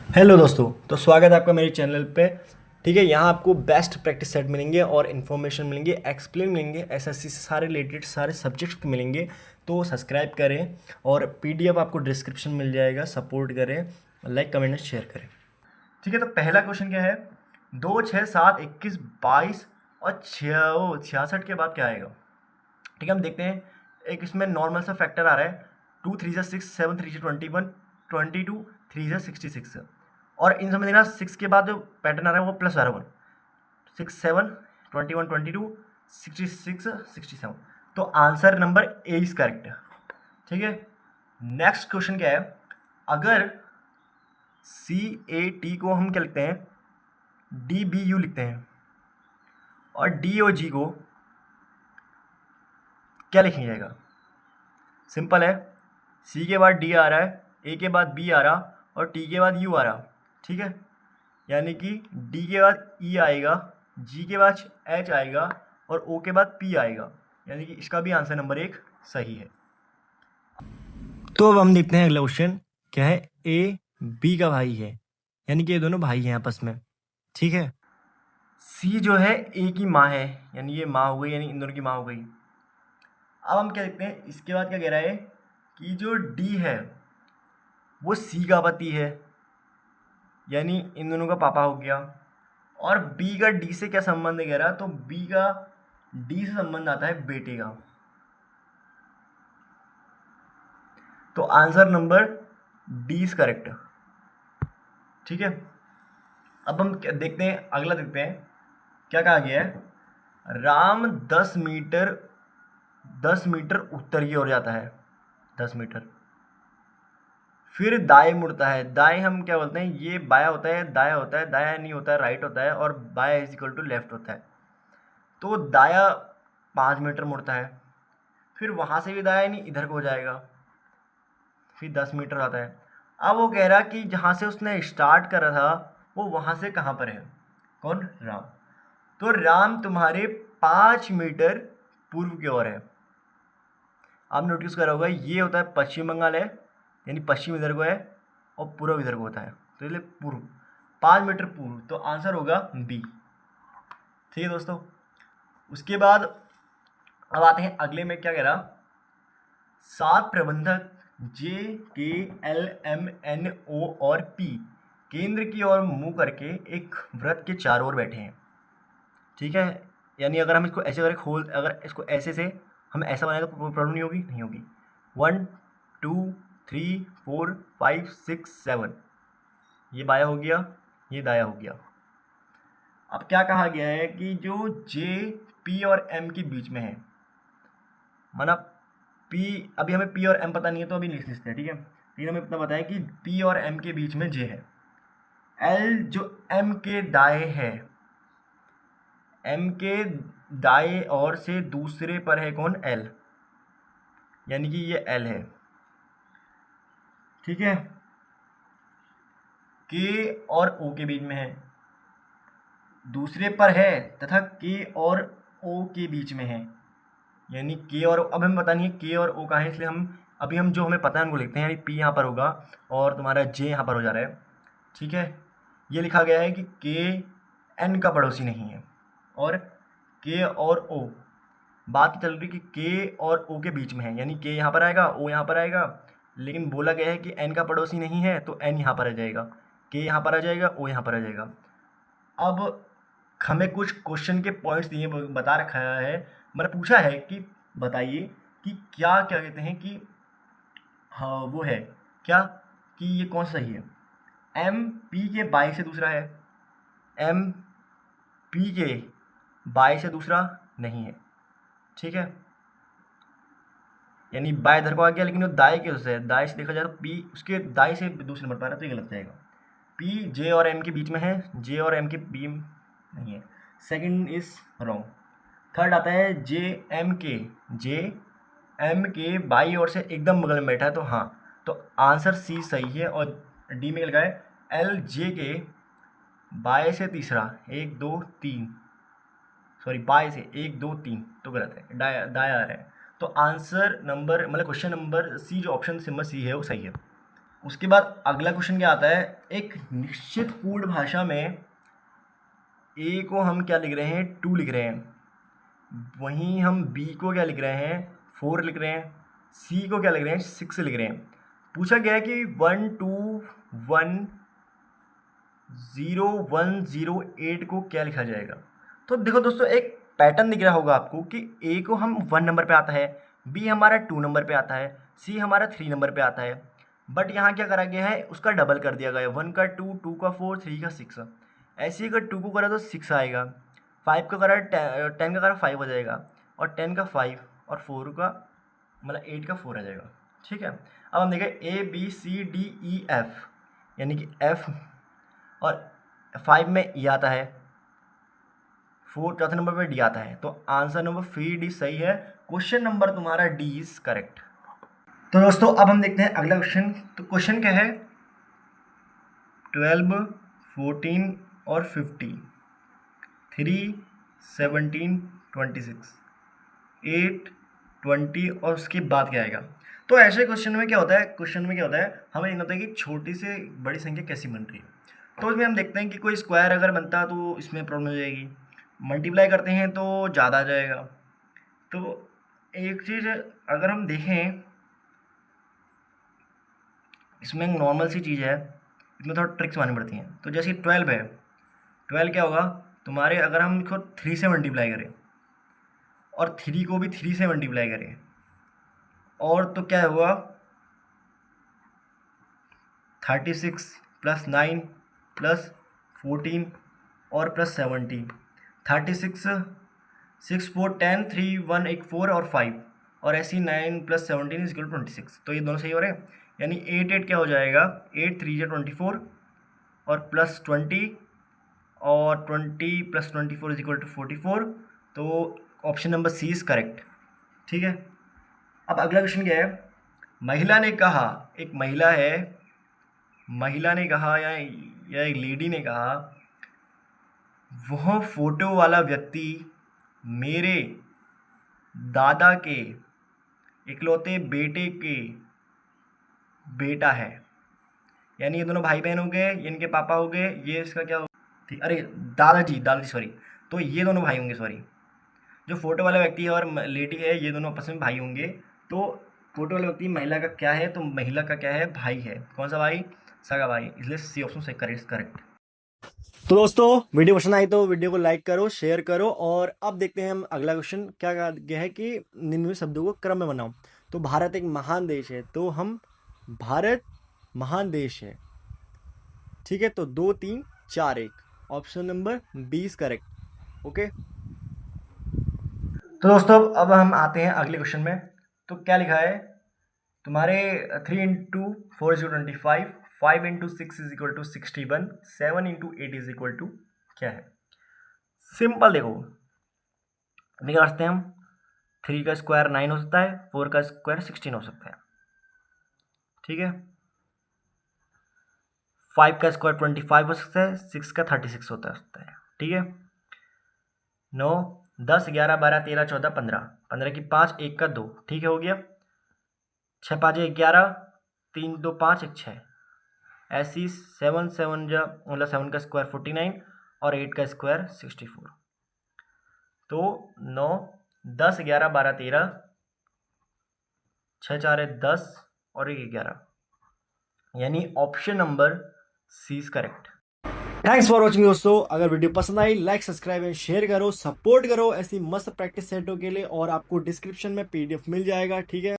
Hello दोस्तों, तो स्वागत है आपका मेरे चैनल पे। ठीक है, यहाँ आपको बेस्ट प्रैक्टिस सेट मिलेंगे और इन्फॉर्मेशन मिलेंगे, एक्सप्लेन मिलेंगे, एसएससी से सारे रिलेटेड सारे सब्जेक्ट्स मिलेंगे। तो सब्सक्राइब करें और पीडीएफ आपको डिस्क्रिप्शन मिल जाएगा। सपोर्ट करें, लाइक कमेंट एंड शेयर करें। ठीक है, तो पहला क्वेश्चन क्या है? 2, 6, 7, 21, 22 और 66 के बाद क्या आएगा? ठीक है, हम देखते हैं। एक इसमें नॉर्मल सा फैक्टर आ रहा है। 2 3 6 7 3 6 21, 22 3 6 66 और इन समय देखना 6 के बाद जो पैटर्न आ रहा है वो प्लस आ रहा है 1, 6 7 21 22 66 67। तो answer number A is correct. ठीक है, नेक्स्ट क्वेश्चन क्या है? अगर सी ए टी को हम क्या लिखते हैं? डी बी यू लिखते हैं और डी ओ जी को क्या लिखा जाएगा? सिंपल है। सी के बाद डी आ रहा है, ए के बाद बी आ रहा और टी के बाद यू आ रहा। ठीक है, यानी कि डी के बाद ई आएगा, जी के बाद एच आएगा और ओ के बाद पी आएगा। यानी कि इसका भी आंसर नंबर 1 सही है। तो अब हम देखते हैं अगला क्वेश्चन क्या है। ए बी का भाई है, यानी कि ये दोनों भाई हैं आपस में। ठीक है, सी जो है ए की माँ है, यानी ये माँ हो गई, यानी इन दोनों की माँ हो गई। अब हम क्या देखते हैं, इसके बाद क्या कह रहा है कि जो डी है वो सी का पति है, यानी इन दोनों का पापा हो गया। और बी का डी से क्या संबंध है कह रहा, तो बी का डी से संबंध आता है बेटे का। तो answer number D is correct. ठीक है, अब हम देखते हैं, अगला देखते हैं क्या कहा गया है। राम 10 मीटर उत्तर की ओर जाता है, 10 मीटर, फिर दाएं मुड़ता है। दाएं हम क्या बोलते हैं? ये बाया होता है, दाया होता है, दाया नहीं होता है, राइट होता है, और बाया इज इक्वल टू लेफ्ट होता है। तो दाया 5 मीटर मुड़ता है, फिर वहाँ से भी दाया नहीं इधर को हो जाएगा, फिर 10 मीटर आता है। अब वो कह रहा कि जहाँ से उसने स्टार्ट करा था वो वहाँ से कहाँ पर है? कौन? राम। तो राम तुम्हारे 5 मीटर पूर्व की ओर है। आप नोटिस करा होगा, ये होता है पश्चिम बंगाल है, यानी पश्चिम इधर को है और पूर्व इधर को होता है, तो इसलिए पूर्व, 5 मीटर पूर्व। तो आंसर होगा बी। ठीक है दोस्तों, उसके बाद अब आते हैं अगले में। क्या कह रहा? 7 प्रबंधक जे के एल एम एन ओ और पी केंद्र की ओर मुंह करके एक वृत्त के चारों ओर बैठे हैं। ठीक है, यानी अगर हम इसको ऐसे करें, खोल, अगर इसको ऐसे से हम ऐसा बनाए तो कोई प्रॉब्लम नहीं होगी, नहीं होगी। 1 2 3 4 5 6 7, ये बाया हो गया, ये दाया हो गया। अब क्या कहा गया है कि जो जे पी और एम के बीच में है, माना पी, अभी हमें पी और एम पता नहीं है तो अभी लिख लेते हैं। ठीक है, लेकिन हमें इतना पता है कि पी और एम के बीच में जे है। एल जो एम के दाएं है, एम के दाएं और से दूसरे पर है कौन? एल, यानी कि ये एल है। ठीक है, के और ओ के बीच में है, दूसरे पर है, तथा के और ओ के बीच में है, यानी के और अब हमें पता नहीं है के और ओ कहाँ है, इसलिए हम अभी हम जो हमें पता है उनको लिखते हैं। यानी पी यहाँ पर होगा और तुम्हारा जे यहाँ पर हो जा रहा है। ठीक है, ये लिखा गया है कि के एन का पड़ोसी नहीं है और के और ओ, बात चल रही कि के और ओ के बीच में है, यानी के यहाँ पर आएगा, ओ यहाँ पर आएगा, लेकिन बोला गया है कि एन का पड़ोसी नहीं है, तो एन यहाँ पर आ जाएगा, के यहाँ पर आ जाएगा, ओ यहाँ पर आ जाएगा। अब हमें कुछ क्वेश्चन के पॉइंट्स दिए, बता रखा है, मैंने पूछा है कि बताइए कि क्या क्या कहते हैं कि हाँ वो है क्या, कि ये कौन सा सही है? एम पी के बाई से दूसरा है, एम पी के बाई से दूसरा नहीं है। ठीक है, यानी बाएं इधर को आ गया, लेकिन वो दाएं के उससे है, दाएं से देखा जाए तो पी उसके दाएं से दूसरे नंबर पर आ रहा है, तो ये गलत जाएगा। पी जे और एम के बीच में है, जे और एम के बी नहीं है, सेकंड इज रॉन्ग। थर्ड आता है जे एम के, जे एम के बाई ओर से एकदम बगल में बैठा है, तो हाँ, तो आंसर सी सही है। और डी में लगा है एल जे के बाएं से तीसरा, 1 2 3, सॉरी बाएं से 1 2 3, तो गलत है, दाया दाया आ रहा है। तो आंसर नंबर मतलब क्वेश्चन नंबर सी, जो ऑप्शन नंबर सी है वो सही है। उसके बाद अगला क्वेश्चन क्या आता है, एक निश्चित पूर्ण भाषा में ए को हम क्या लिख रहे हैं, 2 लिख रहे हैं, वहीं हम बी को क्या लिख रहे हैं, 4 लिख रहे हैं, सी को क्या लिख रहे हैं, 6 लिख रहे हैं। पूछा गया है कि 1 2 1 0 1 0 8 को क्या लिखा जाएगा। तो देखो दोस्तों, एक पैटर्न दिख रहा होगा आपको कि ए को हम 1 नंबर पे आता है, बी हमारा 2 नंबर पे आता है, सी हमारा 3 नंबर पे आता है। बट यहाँ क्या करा गया है, उसका डबल कर दिया गया है, 1 का 2, 2 का 4, 3 का 6। ऐसे ही अगर 2 को करा तो 6 आएगा, 5 का करा 10 का करा 5 हो जाएगा, और 10 का 5, और 4 का मतलब 8 का 4 आ जाएगा। ठीक है, अब हम देखें A B C D E F, यानी कि एफ और 5 में ई आता है, 4 चौथे नंबर पे डी आता है, तो आंसर नंबर सी डी सही है। क्वेश्चन नंबर तुम्हारा डी इज करेक्ट। तो दोस्तों अब हम देखते हैं अगला क्वेश्चन। तो क्वेश्चन क्या है, 12 14 और 50, 3 17 26, 8 20 और उसके बाद क्या आएगा। तो ऐसे क्वेश्चन में क्या होता है, हमें देखना होता है कि छोटी से बड़ी संख्या कैसी बन रही है। तो इसमें हम देखते हैं कि कोई स्क्वायर अगर बनता तो इसमें प्रॉब्लम हो जाएगी, मल्टीप्लाई करते हैं तो ज़्यादा आ जाएगा। तो एक चीज़ अगर हम देखें, इसमें एक नॉर्मल सी चीज़ है, इसमें थोड़ा ट्रिक्स मारनी पड़ती हैं। तो जैसे 12 है, 12 क्या होगा तुम्हारे, अगर हम इसको 3 से मल्टीप्लाई करें और 3 को भी 3 से मल्टीप्लाई करें, और तो क्या हुआ 36 प्लस 9 प्लस 14 और प्लस 17, 36 6 4 10 3 1 1 4 और 5, और ऐसी 9 प्लस 17 इज इक्वल टू 26। तो ये दोनों सही हो रहे हैं, यानी 8 8 क्या हो जाएगा, 8 3 जा 24 और प्लस 20, और 20 प्लस 24 इज इक्वल टू 44। तो option number C is correct. ठीक है, अब अगला क्वेश्चन क्या है, महिला ने कहा, एक महिला है, महिला ने कहा या एक लेडी ने कहा, वह फोटो वाला व्यक्ति मेरे दादा के इकलौते बेटे के बेटा है। यानी ये दोनों भाई बहन हो गए, ये इनके पापा हो गए, ये इसका क्या हो, अरे दादाजी सॉरी, तो ये दोनों भाई होंगे, सॉरी, जो फोटो वाला व्यक्ति है और लेडी है ये दोनों आपस में भाई होंगे। तो फोटो वाला व्यक्ति महिला का क्या है, तो महिला का क्या है, भाई है। कौन सा भाई, सगा भाई, इसलिए सी ऑप्शन से करेक्ट। तो दोस्तों वीडियो पसंद आई तो वीडियो को लाइक करो, शेयर करो, और अब देखते हैं हम अगला क्वेश्चन क्या गया है कि निम्नलिखित शब्दों को क्रम में बनाओ। तो भारत एक महान देश है, तो हम भारत महान देश है। ठीक है, तो 2 3 4 1, ऑप्शन नंबर 20 करेक्ट। ओके, तो दोस्तों अब हम आते हैं अगले क्वेश्चन में। तो क्या लिखा है तुम्हारे, 3 into 4 is 25, 5 into 6 is equal to 61, 7 into 8 is equal to क्या है। सिंपल देखो, अभी क्या करते हैं हम, 3 का स्क्वायर 9 हो सकता है, 4 का स्क्वायर 16 हो सकता है। ठीक है, 5 का स्क्वायर 25 हो सकता है, 6 का 36 होता है। ठीक है, 9 10 11 12 13 14 15, 15 की 5, 1 का 2, ठीक है, हो गया। 6 5 11, 3 2 5 1 6, ऐसी 7 7 जा मतलब 7 का स्क्वायर 49 और 8 का स्क्वायर 64। तो 9 10 11 12 13, 6 4 10 और 1 11, यानी option number C is correct. Thanks for watching दोस्तों, अगर वीडियो पसंद आई लाइक सब्सक्राइब एंड शेयर करो, सपोर्ट करो ऐसी मस्त प्रैक्टिस सेटों के लिए, और आपको डिस्क्रिप्शन में PDF मिल जाएगा। ठीक है।